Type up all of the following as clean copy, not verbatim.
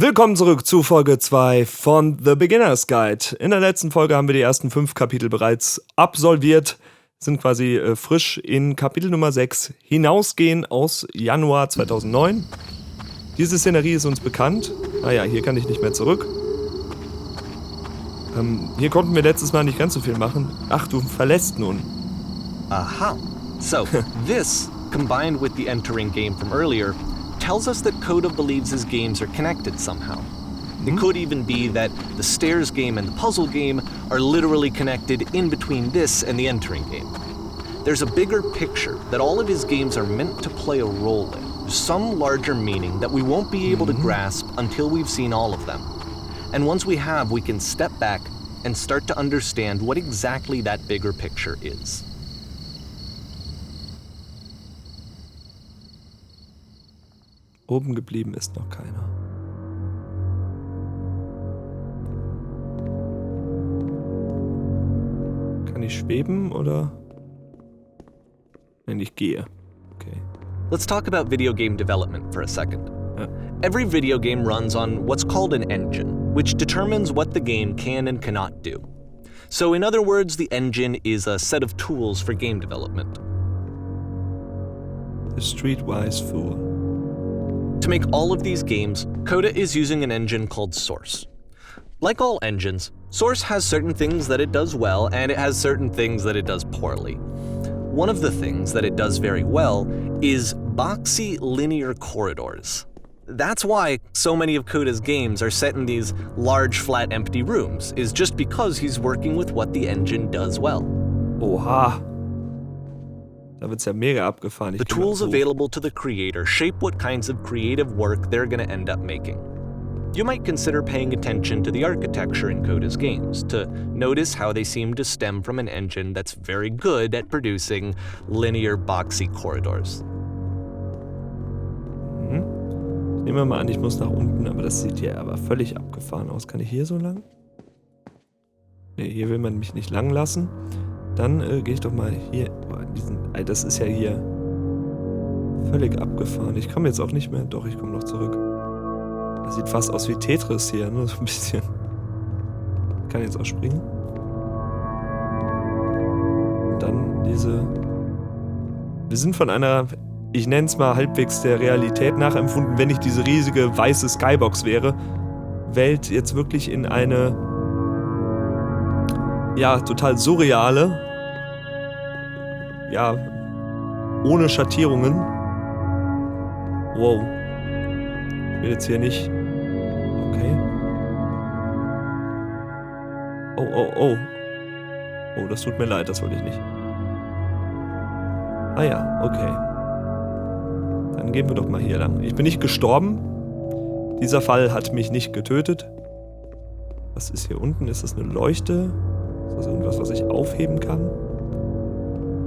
Willkommen zurück zu Folge 2 von The Beginner's Guide. In der letzten Folge haben wir die ersten 5 Kapitel bereits absolviert, sind quasi frisch in Kapitel Nummer 6 hinausgehen aus Januar 2009. Diese Szenerie ist uns bekannt. Naja, hier kann ich nicht mehr zurück. Hier konnten wir letztes Mal nicht ganz so viel machen. Ach, du verlässt nun. Aha. So, this, combined with the entering game from earlier, tells us that Coda believes his games are connected somehow. It could even be that the stairs game and the puzzle game are literally connected in between this and the entering game. There's a bigger picture that all of his games are meant to play a role in, some larger meaning that we won't be able to grasp until we've seen all of them. And once we have, we can step back and start to understand what exactly that bigger picture is. Oben geblieben ist noch keiner. Kann ich schweben oder? Nein, ich gehe. Okay. Let's talk about video game development for a second. Ja. Every video game runs on what's called an engine, which determines what the game can and cannot do. So in other words, the engine is a set of tools for game development. The Streetwise Fool. To make all of these games, Coda is using an engine called Source. Like all engines, Source has certain things that it does well, and it has certain things that it does poorly. One of the things that it does very well is boxy linear corridors. That's why so many of Coda's games are set in these large, flat, empty rooms, is just because he's working with what the engine does well. Oha. Da wird's ja mega abgefahren. The tools available to the creator shape what kinds of creative work they're going to end up making. You might consider paying attention to the architecture in Coda's games to notice how they seem to stem from an engine that's very good at producing linear, boxy corridors. Nehmen wir mal an, ich muss nach unten, aber das sieht ja aber völlig abgefahren aus. Kann ich hier so lang? Ne, hier will man mich nicht lang lassen. Dann gehe ich doch mal hier. Boah, das ist ja hier völlig abgefahren. Ich komme jetzt auch nicht mehr. Doch, ich komme noch zurück. Das sieht fast aus wie Tetris hier, nur so ein bisschen. Ich kann jetzt auch springen. Und dann diese... Wir sind von einer, ich nenne es mal halbwegs der Realität nachempfunden, wenn nicht diese riesige weiße Skybox wäre, Welt jetzt wirklich in eine, ja, total surreale, ja, ohne Schattierungen. Wow. Ich will jetzt hier nicht. Okay. Oh. Oh, das tut mir leid, das wollte ich nicht. Ah ja, okay. Dann gehen wir doch mal hier lang. Ich bin nicht gestorben. Dieser Fall hat mich nicht getötet. Was ist hier unten? Ist das eine Leuchte? Ist das irgendwas, was ich aufheben kann?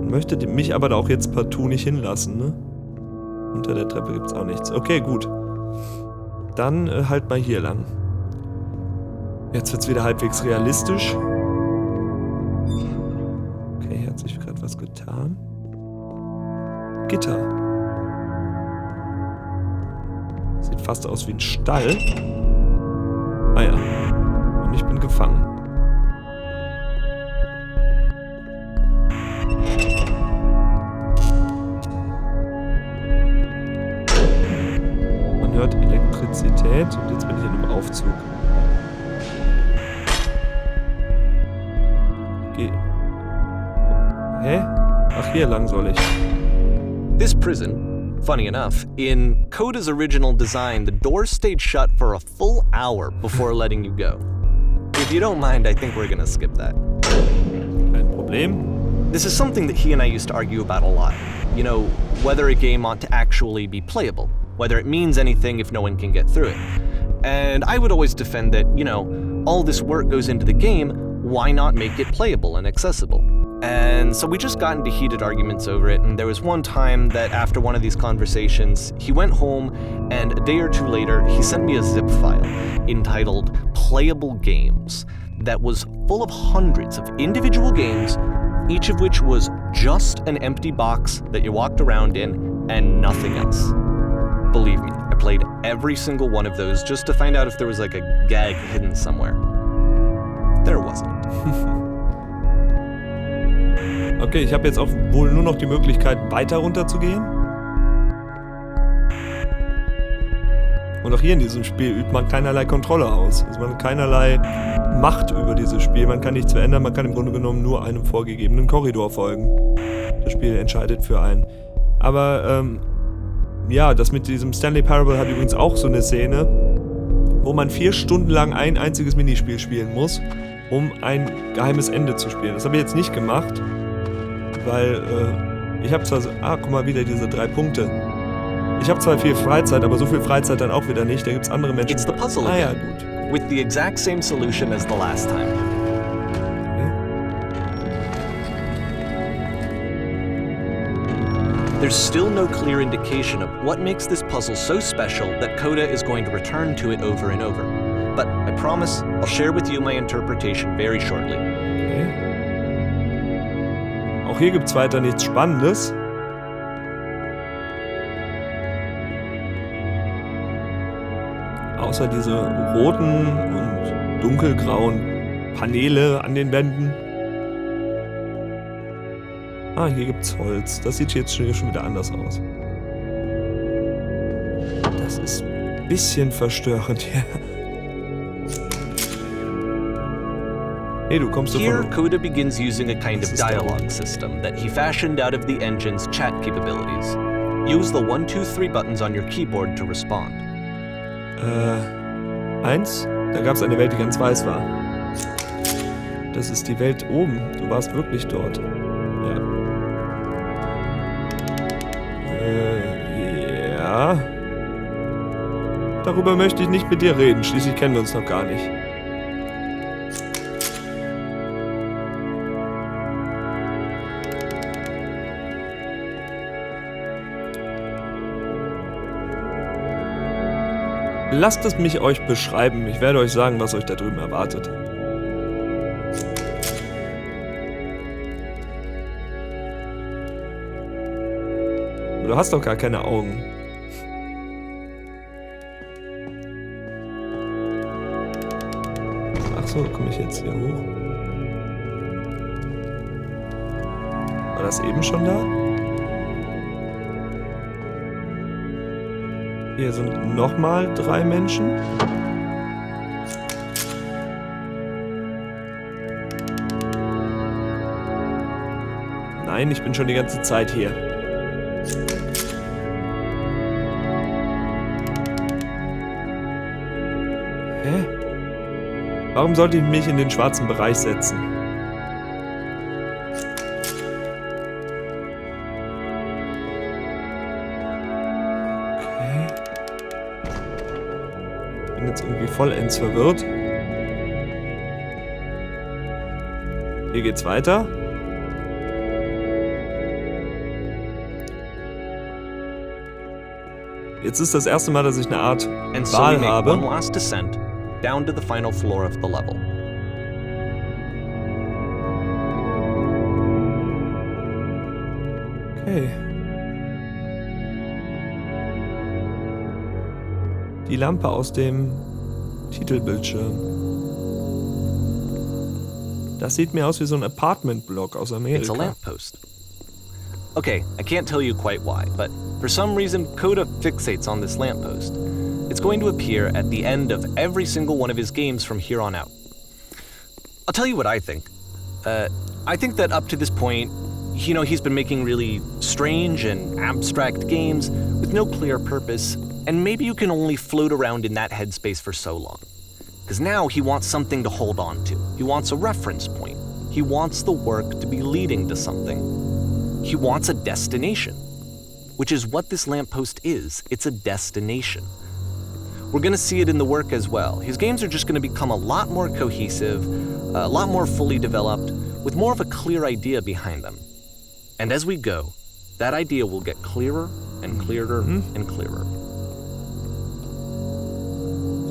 Man möchte mich aber da auch jetzt partout nicht hinlassen, ne? Unter der Treppe gibt's auch nichts. Okay, gut. Dann halt mal hier lang. Jetzt wird's wieder halbwegs realistisch. Okay, hier hat sich gerade was getan. Gitter. Sieht fast aus wie ein Stall. Ah ja. Und ich bin gefangen. Man hört Elektrizität und jetzt bin ich in einem Aufzug. Okay. Hä? Ach, hier lang soll ich. This prison, funny enough, in Coda's original design, the doors stayed shut for a full hour before letting you go. If you don't mind, I think we're gonna skip that. Kein Problem. This is something that he and I used to argue about a lot. You know, whether a game ought to actually be playable, whether it means anything if no one can get through it. And I would always defend that, you know, all this work goes into the game, why not make it playable and accessible? And so we just got into heated arguments over it, and there was one time that after one of these conversations, he went home, and a day or two later, he sent me a zip file entitled Playable Games that was full of hundreds of individual games, each of which was just an empty box that you walked around in and nothing else. Believe me, I replayed every single one of those just to find out if there was like a gag hidden somewhere. There wasn't. Okay, ich habe jetzt auch wohl nur noch die Möglichkeit, weiter runterzugehen. Und auch hier in diesem Spiel übt man keinerlei Kontrolle aus. Also man hat keinerlei Macht über dieses Spiel. Man kann nichts verändern, man kann im Grunde genommen nur einem vorgegebenen Korridor folgen. Das Spiel entscheidet für einen. Aber, ja, das mit diesem Stanley Parable hat übrigens auch so eine Szene, wo man 4 Stunden lang ein einziges Minispiel spielen muss, um ein geheimes Ende zu spielen. Das habe ich jetzt nicht gemacht, weil, ich habe zwar so, guck mal, wieder diese 3 Punkte. Ich habe zwar viel Freizeit, aber so viel Freizeit dann auch wieder nicht. Da gibt es andere Menschen. It's the puzzle ja, again, gut. with the exact same solution as the last time. Okay. There's still no clear indication of what makes this puzzle so special that Coda is going to return to it over and over. But I promise I'll share with you my interpretation very shortly. Okay. Auch hier gibt es weiter nichts Spannendes. Außer diese roten und dunkelgrauen Paneele an den Wänden. Hier gibt's Holz. Das sieht jetzt schon wieder anders aus. Das ist ein bisschen verstörend hier. Hey, du kommst Here, davon. Coda begins using a kind of dialogue system that he fashioned out of the engine's chat capabilities. Use the 1, 2, 3 buttons on your keyboard to respond. 1. Da gab es eine Welt, die ganz weiß war. Das ist die Welt oben. Du warst wirklich dort. Ja. Ja. Darüber möchte ich nicht mit dir reden. Schließlich kennen wir uns noch gar nicht. Lasst es mich euch beschreiben. Ich werde euch sagen, was euch da drüben erwartet. Du hast doch gar keine Augen. Ach so, komme ich jetzt hier hoch? War das eben schon da? Hier sind nochmal 3 Menschen. Nein, ich bin schon die ganze Zeit hier. Hä? Warum sollte ich mich in den schwarzen Bereich setzen? Ich bin jetzt irgendwie vollends verwirrt. Hier geht's weiter. Jetzt ist das erste Mal, dass ich eine Art Wahl habe. One last descent down to the final floor of the level. Okay. Die Lampe aus dem Titelbildschirm. Das sieht mir aus wie so ein Apartment-Block aus Amerika. It's a lamppost. Okay, I can't tell you quite why, but for some reason, Coda fixates on this lamppost. It's going to appear at the end of every single one of his games from here on out. I'll tell you what I think. I think that up to this point, you know, he's been making really strange and abstract games with no clear purpose, and maybe you can only float around in that headspace for so long. Because now he wants something to hold on to. He wants a reference point. He wants the work to be leading to something. He wants a destination, which is what this lamppost is. It's a destination. We're going to see it in the work as well. His games are just going to become a lot more cohesive, a lot more fully developed, with more of a clear idea behind them. And as we go, that idea will get clearer and clearer and clearer.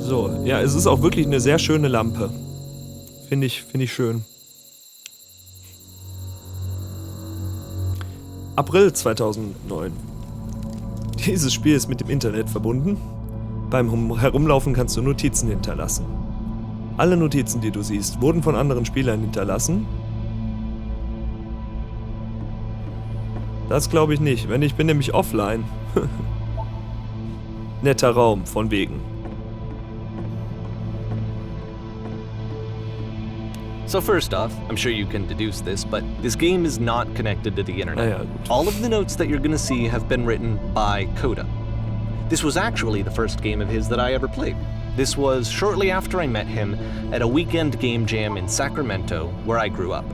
So, ja, es ist auch wirklich eine sehr schöne Lampe. Finde ich schön. April 2009. Dieses Spiel ist mit dem Internet verbunden. Beim Herumlaufen kannst du Notizen hinterlassen. Alle Notizen, die du siehst, wurden von anderen Spielern hinterlassen. Das glaube ich nicht, ich bin nämlich offline. Netter Raum, von wegen. So first off, I'm sure you can deduce this, but this game is not connected to the internet. Ja, gut. All of the notes that you're gonna see have been written by Coda. This was actually the first game of his that I ever played. This was shortly after I met him at a weekend game jam in Sacramento, where I grew up.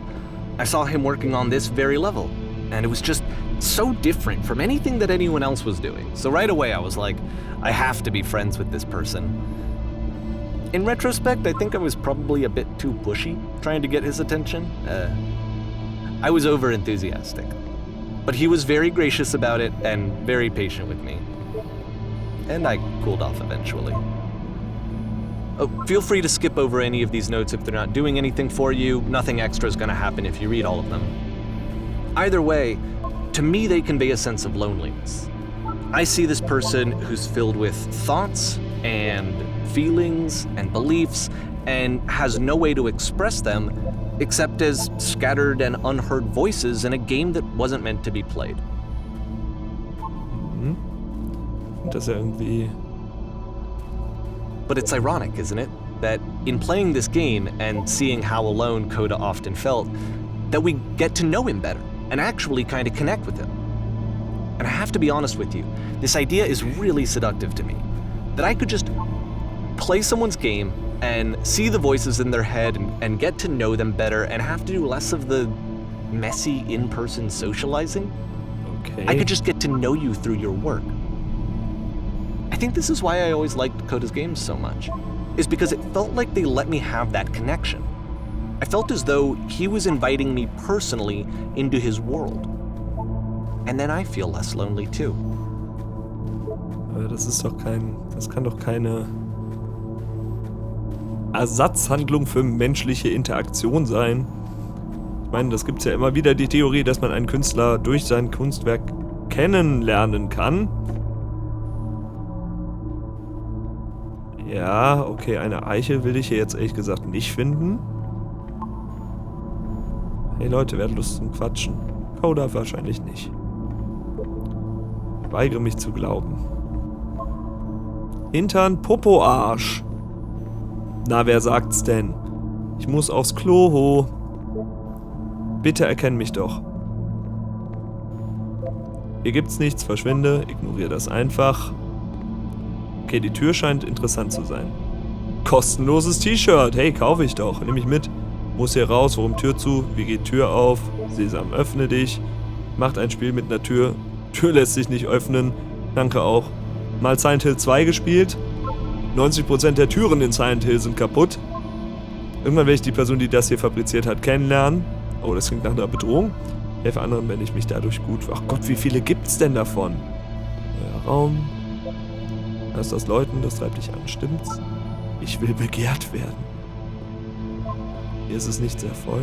I saw him working on this very level, and it was just so different from anything that anyone else was doing. So right away I was like, I have to be friends with this person. In retrospect, I think I was probably a bit too pushy, trying to get his attention. I was over-enthusiastic. But he was very gracious about it and very patient with me. And I cooled off eventually. Oh, feel free to skip over any of these notes if they're not doing anything for you. Nothing extra is going to happen if you read all of them. Either way, to me they convey a sense of loneliness. I see this person who's filled with thoughts and feelings and beliefs and has no way to express them except as scattered and unheard voices in a game that wasn't meant to be played. Das ja irgendwie... But it's ironic, isn't it? That in playing this game and seeing how alone Coda often felt, that we get to know him better and actually kind of connect with him. And I have to be honest with you, this idea is really seductive to me. That I could just play someone's game and see the voices in their head and get to know them better and have to do less of the messy in-person socializing. Okay. I could just get to know you through your work. I think this is why I always liked Coda's games so much, is because it felt like they let me have that connection. I felt as though he was inviting me personally into his world. And then I feel less lonely too. Aber das kann doch keine Ersatzhandlung für menschliche Interaktion sein. Ich meine, das gibt's ja immer wieder, die Theorie, dass man einen Künstler durch sein Kunstwerk kennenlernen kann. Ja, okay, eine Eiche will ich hier jetzt ehrlich gesagt nicht finden. Hey Leute, wer hat Lust zum Quatschen? Coda wahrscheinlich nicht. Ich weigere mich zu glauben. Hintern, Popo, Arsch. Na, wer sagt's denn? Ich muss aufs Klo. Bitte erkenn mich doch. Hier gibt's nichts, verschwinde, ignoriere das einfach. Okay, die Tür scheint interessant zu sein. Kostenloses T-Shirt, hey, kaufe ich doch, nehme ich mit. Muss hier raus, warum Tür zu? Wie geht Tür auf? Sesam, öffne dich. Macht ein Spiel mit einer Tür. Tür lässt sich nicht öffnen. Danke auch. Mal Silent Hill 2 gespielt. 90% der Türen in Silent Hill sind kaputt. Irgendwann werde ich die Person, die das hier fabriziert hat, kennenlernen. Oh, das klingt nach einer Bedrohung. Ich helfe anderen, wenn ich mich dadurch gut... Ach Gott, wie viele gibt's denn davon? Neuer Raum. Lass das läuten, das treibt dich an, stimmt's? Ich will begehrt werden. Hier ist es nicht sehr voll.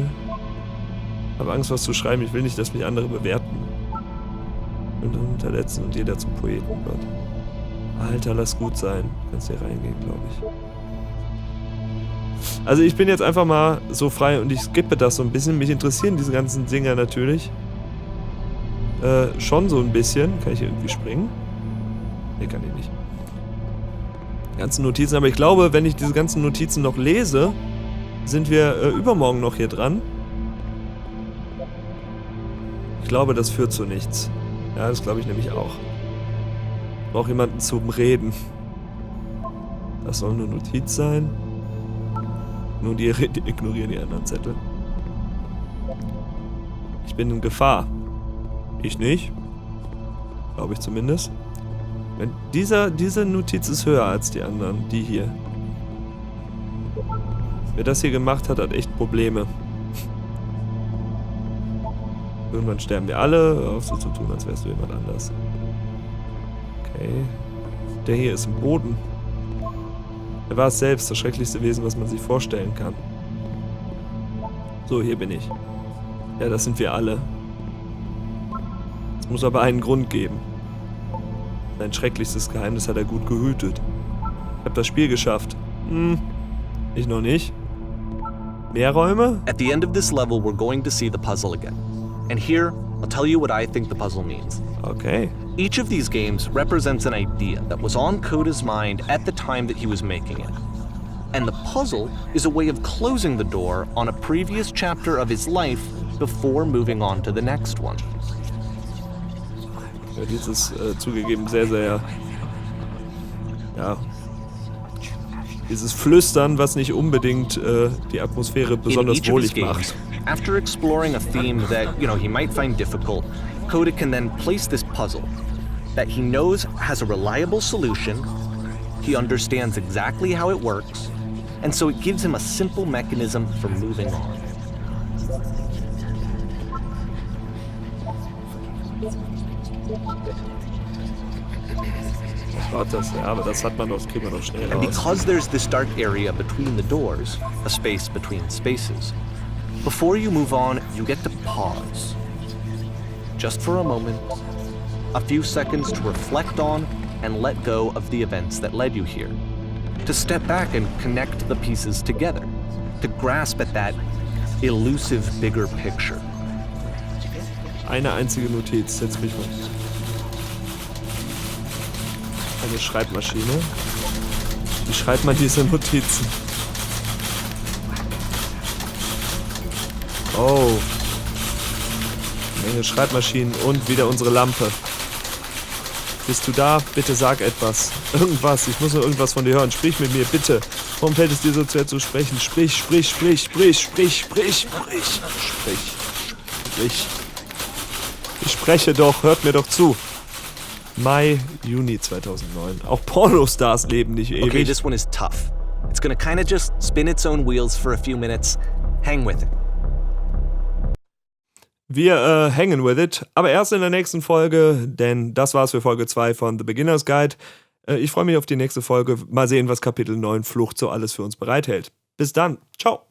Habe Angst, was zu schreiben. Ich will nicht, dass mich andere bewerten. Und unterletzen und jeder zum Poeten wird. Alter, lass gut sein. Kannst hier reingehen, glaube ich. Also ich bin jetzt einfach mal so frei und ich skippe das so ein bisschen. Mich interessieren diese ganzen Dinger natürlich. Schon so ein bisschen. Kann ich hier irgendwie springen? Nee, kann ich nicht. Ganzen Notizen, aber ich glaube, wenn ich diese ganzen Notizen noch lese, sind wir übermorgen noch hier dran. Ich glaube, das führt zu nichts. Ja, das glaube ich nämlich auch. Ich brauche jemanden zum Reden. Das soll eine Notiz sein. Nun, die ignorieren die anderen Zettel. Ich bin in Gefahr. Ich nicht. Glaube ich zumindest. Wenn diese Notiz ist höher als die anderen, die hier. Wer das hier gemacht hat, hat echt Probleme. Irgendwann sterben wir alle, auf so zu tun, als wärst du jemand anders. Okay. Der hier ist im Boden. Er war es selbst, das schrecklichste Wesen, was man sich vorstellen kann. So, hier bin ich. Ja, das sind wir alle. Es muss aber einen Grund geben. Sein schrecklichstes Geheimnis hat er gut gehütet. Ich habe das Spiel geschafft. Ich noch nicht. Mehr Räume? At the end of this level, we're going to see the puzzle again. And here, I'll tell you what I think the puzzle means. Okay. Each of these games represents an idea that was on Coda's mind at the time that he was making it. And the puzzle is a way of closing the door on a previous chapter of his life before moving on to the next one. Ja, dieses zugegeben sehr, sehr, ja, dieses Flüstern, was nicht unbedingt die Atmosphäre besonders wohlig macht. After exploring a theme that, he might find difficult, Coda can then place this puzzle that he knows has a reliable solution, he understands exactly how it works, and so it gives him a simple mechanism for moving on. Aber das hat man doch, das kriegt man doch schnell And raus. because there's this dark area between the doors, a space between spaces, before you move on, you get to pause. Just for a moment, a few seconds to reflect on and let go of the events that led you here. To step back and connect the pieces together. To grasp at that elusive bigger picture. Eine einzige Notiz, setz mich mal. Eine Schreibmaschine. Wie schreibt man diese Notizen? Oh. Menge Schreibmaschinen und wieder unsere Lampe. Bist du da? Bitte sag etwas. Irgendwas. Ich muss nur irgendwas von dir hören. Sprich mit mir, bitte. Warum fällt es dir so schwer zu sprechen? Sprich. Ich spreche doch. Hört mir doch zu. Mai, Juni 2009. Auch Pornostars leben nicht ewig. Okay, this one is tough. It's gonna kinda just spin its own wheels for a few minutes. Hang with it. Wir hängen with it, aber erst in der nächsten Folge, denn das war's für Folge 2 von The Beginner's Guide. Ich freue mich auf die nächste Folge. Mal sehen, was Kapitel 9 Flucht so alles für uns bereithält. Bis dann. Ciao.